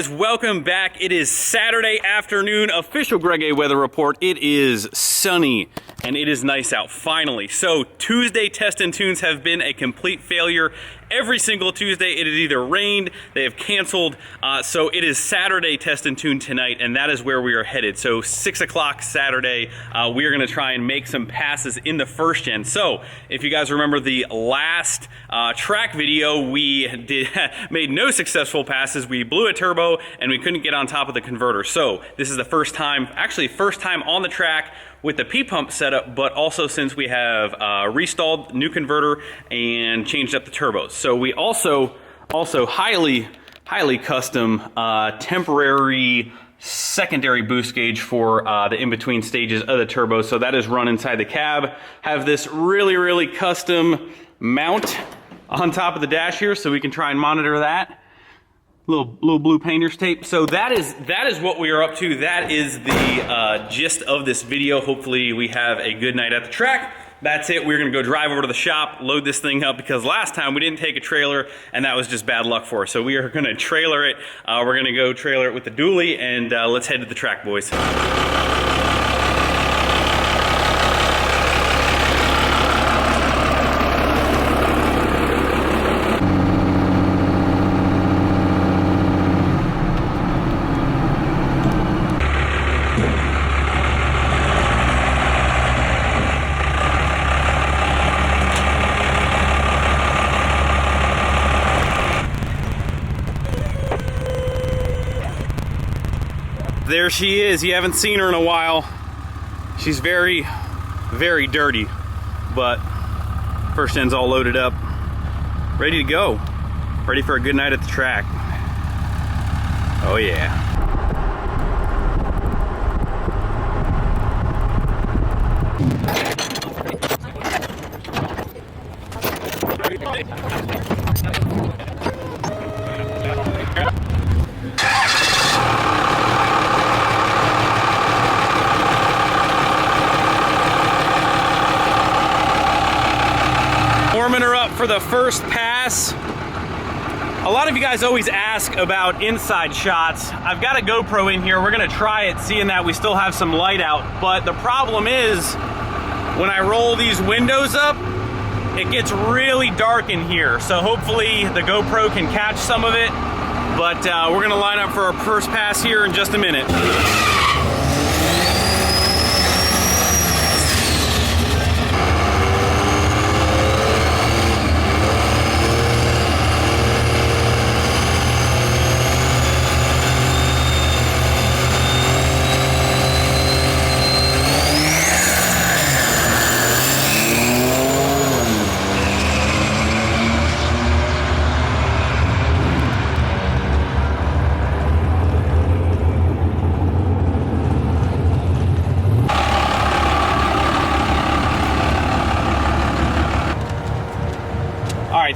guys, welcome back. It is Saturday afternoon, official Greg A weather report. It is sunny and it is nice out finally. So Tuesday test and tunes have been a complete failure. Every single Tuesday it has either rained, they have canceled, so it is Saturday test and tune tonight, and that is where we are headed. So 6 o'clock Saturday, we are gonna try and make some passes in the first gen. So if you guys remember the last track video, we made no successful passes. We blew a turbo and we couldn't get on top of the converter. So this is the first time, actually first time on the track with the P-pump setup, but also since we have restalled new converter and changed up the turbos. So we also highly custom temporary secondary boost gauge for the in-between stages of the turbo. So that is run inside the cab. Have this really custom mount on top of the dash here so we can try and monitor that. Little blue painter's tape. So that is what we are up to. That is the gist of this video. Hopefully we have a good night at the track. That's it. We're gonna go drive over to the shop, load this thing up, because last time we didn't take a trailer and that was just bad luck for us. So we are gonna trailer it. We're gonna go trailer it with the dually, and let's head to the track, boys. There she is. You haven't seen her in a while. She's very dirty, but first gen's all loaded up, ready to go, ready for a good night at the track. Oh yeah. Warming her up for the first pass. A lot of you guys always ask about inside shots. I've got a GoPro in here. We're gonna try it, seeing that we still have some light out. But the problem is, when I roll these windows up, it gets really dark in here. So hopefully the GoPro can catch some of it. But we're gonna line up for our first pass here in just a minute.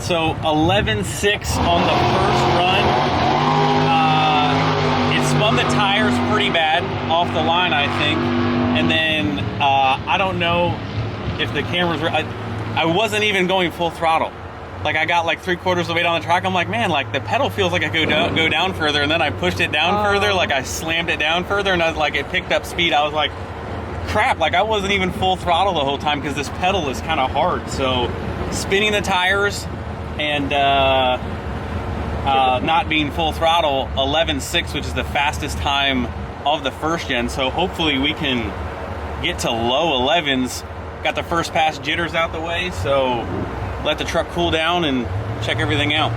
So 11.6 on the first run. It spun the tires pretty bad off the line, I think. And then I don't know if the cameras were, I wasn't even going full throttle. Like I got like 3/4 of the way down the track. I'm like, man, like the pedal feels like I go down further, and then I pushed it down further, like I slammed it down further, and I was like, it picked up speed. I was like, crap, like I wasn't even full throttle the whole time because this pedal is kind of hard. So spinning the tires and not being full throttle, 11.6, which is the fastest time of the first gen. So hopefully we can get to low 11s. Got the first pass jitters out the way, so let the truck cool down and check everything out.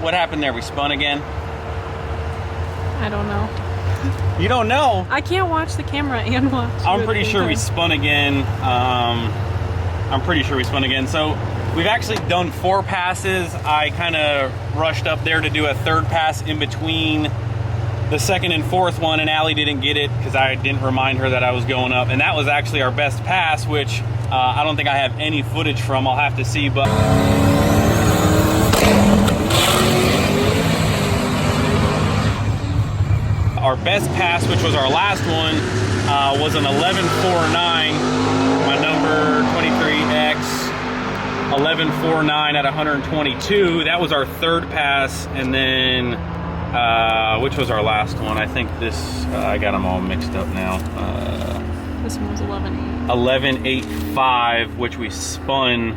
What happened there? We spun again? I don't know. You don't know? I can't watch the camera and watch. I'm pretty sure we spun again. I'm pretty sure we spun again. So we've actually done 4 passes. I kind of rushed up there to do a 3rd pass in between the 2nd and 4th one, and Allie didn't get it because I didn't remind her that I was going up. And that was actually our best pass, which I don't think I have any footage from. I'll have to see, but... Our best pass, which was our last one, was an 11.49. My number 23X, 11.49 at 122. That was our 3rd pass, and then which was our last one? I think this. I got them all mixed up now. This one was 11.8. 11.85, which we spun.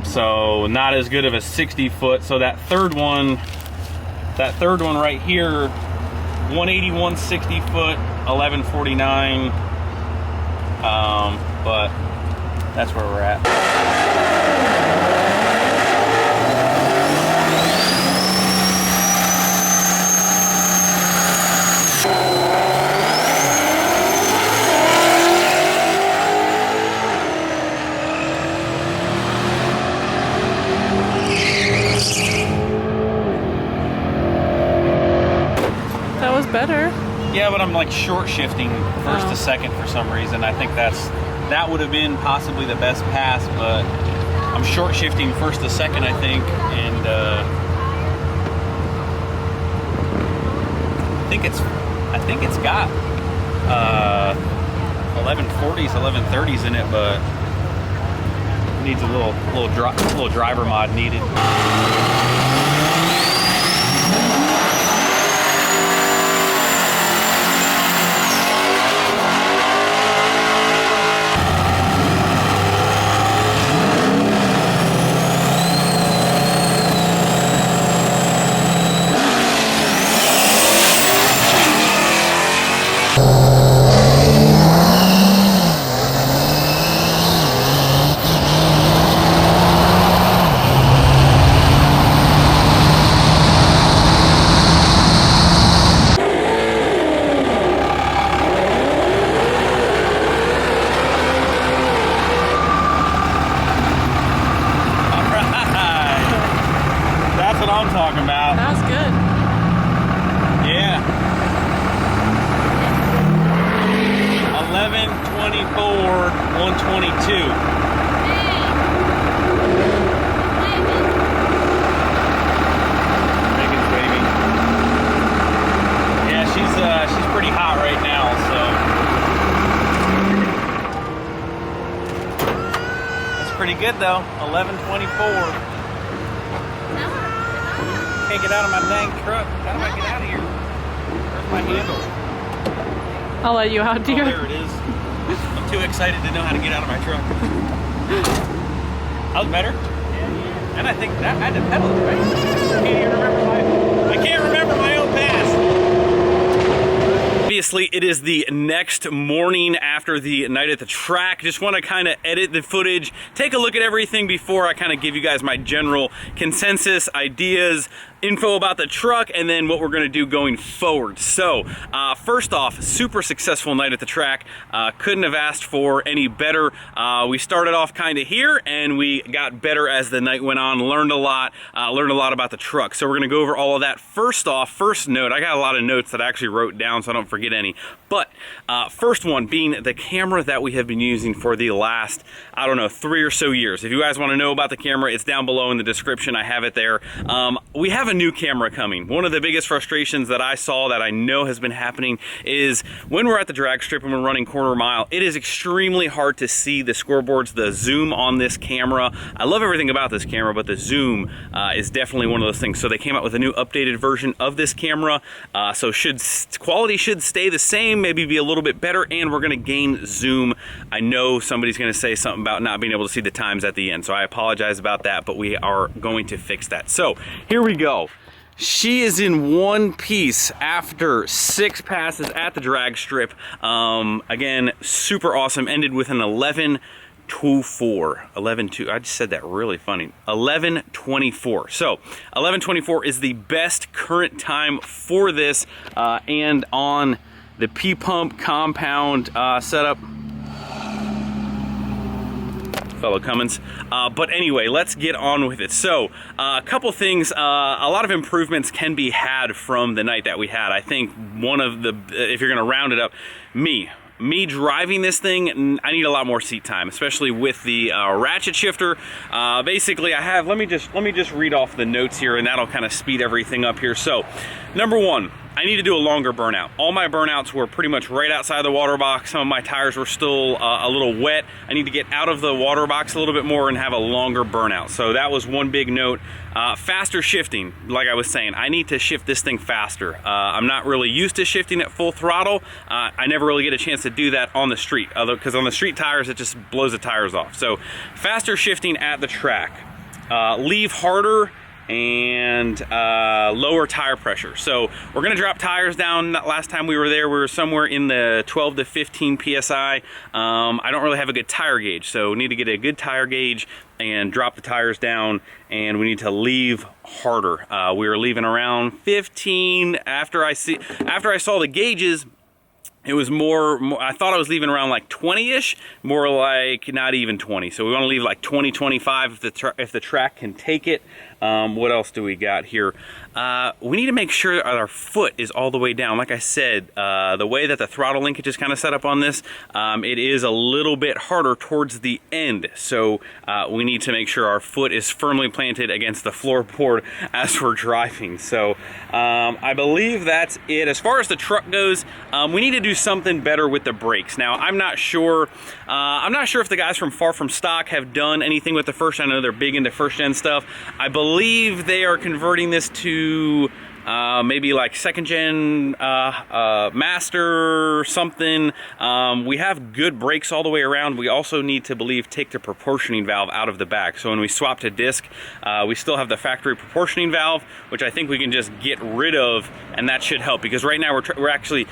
So not as good of a 60 foot. So that third one right here. 180, 160 foot, 1149. But that's where we're at. That was better. Yeah, but I'm like short shifting first to second for some reason. I think that would have been possibly the best pass, but I'm short shifting first to second, I think, and I think it's got 1140s, 1130s in it, but needs a little driver mod needed. Talking about. That was good. Yeah. 11:24, 122. Megan's baby. Yeah, she's pretty hot right now, so that's pretty good though. 11:24. Can't get out of my dang truck. How do I get out of here? Where's my handle? I'll let you out, dear. Oh, there it is. I'm too excited to know how to get out of my truck. That was better. And I think that I had to pedal it, right? I can't remember my own pass. Obviously, it is the next morning after the night at the track. Just want to kind of edit the footage, take a look at everything before I kind of give you guys my general consensus, ideas, info about the truck, and then what we're going to do going forward. So first off, super successful night at the track. Couldn't have asked for any better. We started off kind of here and we got better as the night went on, learned a lot about the truck. So we're going to go over all of that. First off, first note, I got a lot of notes that I actually wrote down so I don't forget any, but first one being the camera that we have been using for the last, I don't know, 3 or so years. If you guys want to know about the camera, it's down below in the description. I have it there. We have a new camera coming. One of the biggest frustrations that I saw that I know has been happening is when we're at the drag strip and we're running quarter mile, it is extremely hard to see the scoreboards, the zoom on this camera. I love everything about this camera, but the zoom is definitely one of those things. So they came out with a new updated version of this camera. So quality should stay the same, maybe be a little bit better, and we're gonna gain zoom. I know somebody's gonna say something about not being able to see the times at the end, so I apologize about that, but we are going to fix that. So here we go. She is in one piece after 6 passes at the drag strip. Again, super awesome. Ended with an 11:20 11.2. I just said that really funny. 11.24. So 11.24 is the best current time for this, and on the P-pump compound setup, fellow Cummins. But anyway, let's get on with it. So a couple things, a lot of improvements can be had from the night that we had. I think one of the, if you're gonna round it up, me driving this thing, I need a lot more seat time, especially with the ratchet shifter. Basically, I have, let me just read off the notes here, and that'll kind of speed everything up here. So, number one, I need to do a longer burnout. All my burnouts were pretty much right outside the water box. Some of my tires were still a little wet. I need to get out of the water box a little bit more and have a longer burnout. So that was one big note. Faster shifting, like I was saying, I need to shift this thing faster. I'm not really used to shifting at full throttle. I never really get a chance to do that on the street, because on the street tires, it just blows the tires off. So faster shifting at the track. Leave harder and lower tire pressure. So we're gonna drop tires down. Last time we were there, we were somewhere in the 12 to 15 PSI. I don't really have a good tire gauge, so we need to get a good tire gauge and drop the tires down, and we need to leave harder. We were leaving around 15. After I saw the gauges, it was more, I thought I was leaving around like 20-ish, more like not even 20. So we want to leave like 20, 25 if the track can take it. What else do we got here? We need to make sure that our foot is all the way down. Like I said, the way that the throttle linkage is kind of set up on this, it is a little bit harder towards the end. So we need to make sure our foot is firmly planted against the floorboard as we're driving. So I believe that's it. As far as the truck goes, we need to do something better with the brakes. Now, I'm not sure if the guys from Far From Stock have done anything with the first. I know they're big into first gen stuff. I believe they are converting this to maybe like second gen master or something. We have good brakes all the way around. We also need to take the proportioning valve out of the back. So when we swap to disc, we still have the factory proportioning valve, which I think we can just get rid of, and that should help, because right now we're actually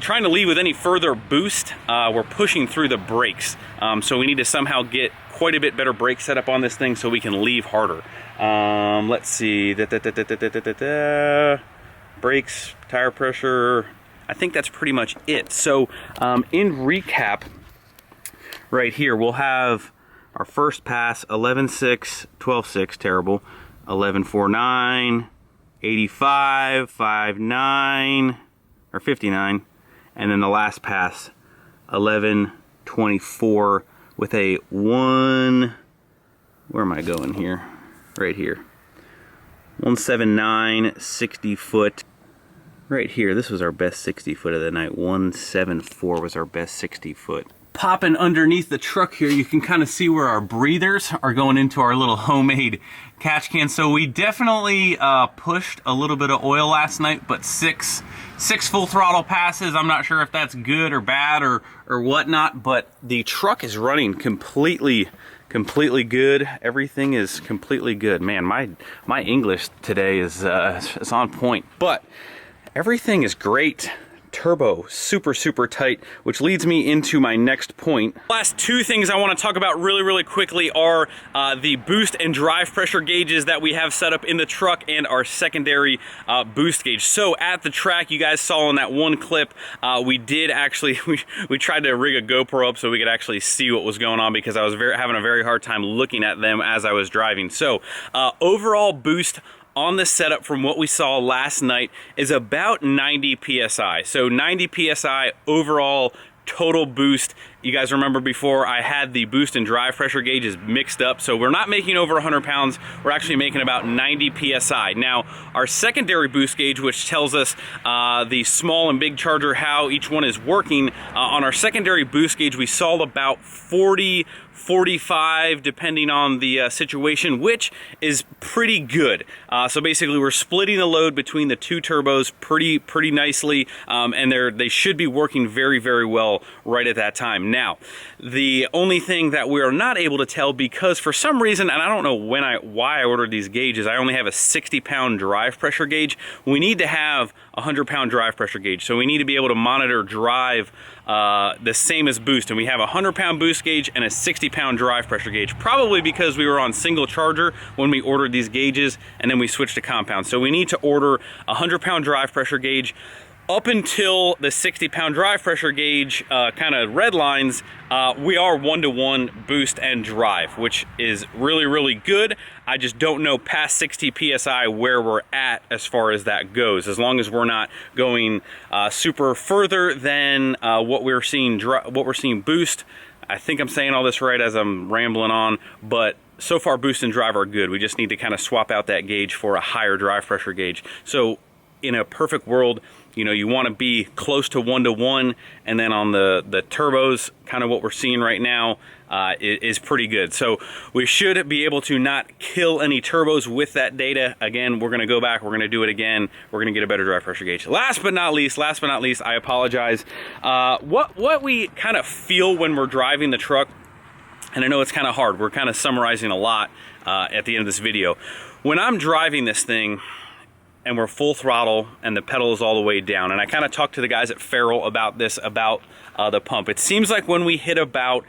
trying to leave with any further boost. We're pushing through the brakes. So we need to somehow get quite a bit better brake setup on this thing so we can leave harder. Let's see, brakes, tire pressure, I think that's pretty much it. So in recap, right here, we'll have our first pass, 11.6, 12.6, terrible, 11.49, 85, 59, or 59, and then the last pass, 11.24, with a where am I going here? Right here. 179, 60 foot. Right here, this was our best 60 foot of the night. 174 was our best 60 foot. Popping underneath the truck here, you can kind of see where our breathers are going into our little homemade catch can. So we definitely pushed a little bit of oil last night, but six full throttle passes. I'm not sure if that's good or bad or whatnot, but the truck is running completely good. Everything is completely good. Man, my English today is on point, but everything is great. Turbo, super tight, which leads me into my next point. Last two things I want to talk about really quickly are the boost and drive pressure gauges that we have set up in the truck and our secondary boost gauge. So at the track, you guys saw in that one clip, we did actually, we tried to rig a GoPro up so we could actually see what was going on, because I was having a very hard time looking at them as I was driving. So overall boost on the setup from what we saw last night is about 90 PSI. So 90 PSI overall total boost. You guys remember before I had the boost and drive pressure gauges mixed up, so we're not making over 100 pounds, we're actually making about 90 PSI. Now, our secondary boost gauge, which tells us the small and big charger, how each one is working, on our secondary boost gauge, we saw about 40, 45, depending on the situation, which is pretty good. So basically, we're splitting the load between the two turbos pretty nicely, and they should be working very well right at that time. Now, the only thing that we are not able to tell, because for some reason, and I don't know why I ordered these gauges, I only have a 60-pound drive pressure gauge. We need to have a 100-pound drive pressure gauge, so we need to be able to monitor drive the same as boost, and we have a 100-pound boost gauge and a 60-pound drive pressure gauge, probably because we were on single charger when we ordered these gauges, and then we switched to compound. So we need to order a 100-pound drive pressure gauge. Up until the 60-pound drive pressure gauge kind of red lines, we are 1-to-1 boost and drive, which is really, really good. I just don't know past 60 PSI where we're at as far as that goes. As long as we're not going super further than what we're seeing boost. I think I'm saying all this right as I'm rambling on, but so far boost and drive are good. We just need to kind of swap out that gauge for a higher drive pressure gauge. So in a perfect world, you know, you want to be close to 1-to-1, and then on the turbos, kind of what we're seeing right now is pretty good. So we should be able to not kill any turbos with that data. Again, we're going to go back, we're going to do it again, we're going to get a better drive pressure gauge. Last but not least, I apologize. What we kind of feel when we're driving the truck, and I know it's kind of hard, we're kind of summarizing a lot at the end of this video. When I'm driving this thing, and we're full throttle and the pedal is all the way down, and I kind of talked to the guys at Farrell about this, about the pump. It seems like when we hit about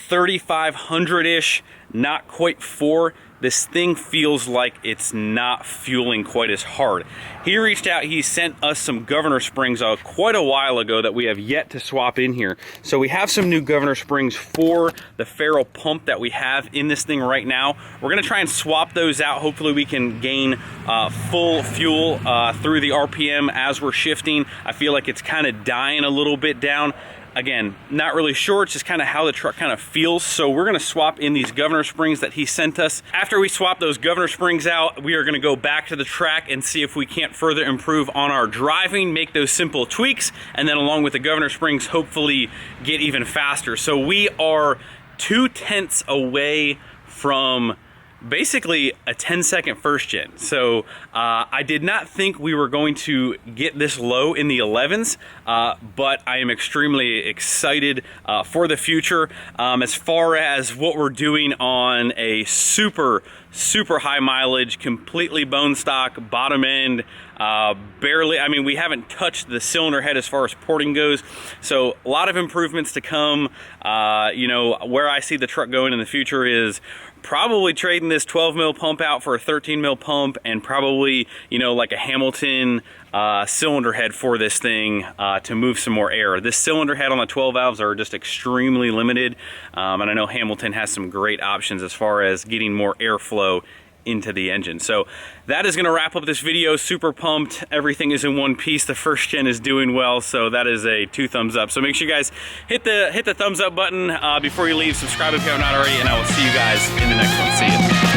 3,500-ish, not quite 4, this thing feels like it's not fueling quite as hard. He reached out, he sent us some governor springs quite a while ago that we have yet to swap in here. So we have some new governor springs for the Farrell pump that we have in this thing right now. We're gonna try and swap those out. Hopefully we can gain full fuel through the RPM as we're shifting. I feel like it's kind of dying a little bit down. Again, not really sure, it's just kind of how the truck kind of feels. So we're gonna swap in these governor springs that he sent us. After we swap those governor springs out, we are gonna go back to the track and see if we can't further improve on our driving, make those simple tweaks, and then along with the governor springs, hopefully get even faster. So we are 2/10 away from basically a 10-second first gen. So I did not think we were going to get this low in the 11s, but I am extremely excited for the future. As far as what we're doing on a super high mileage, completely bone stock, bottom end, barely, I mean, we haven't touched the cylinder head as far as porting goes. So a lot of improvements to come. You know, where I see the truck going in the future is probably trading this 12 mil pump out for a 13 mil pump, and probably, you know, like a Hamilton cylinder head for this thing to move some more air. This cylinder head on the 12 valves are just extremely limited, and I know Hamilton has some great options as far as getting more airflow into the engine. So that is going to wrap up this video. Super pumped. Everything is in one piece. The first gen is doing well, so that is a 2 thumbs up. So make sure you guys hit the thumbs up button before you leave. Subscribe if you have not already, and I will see you guys in the next one. See you.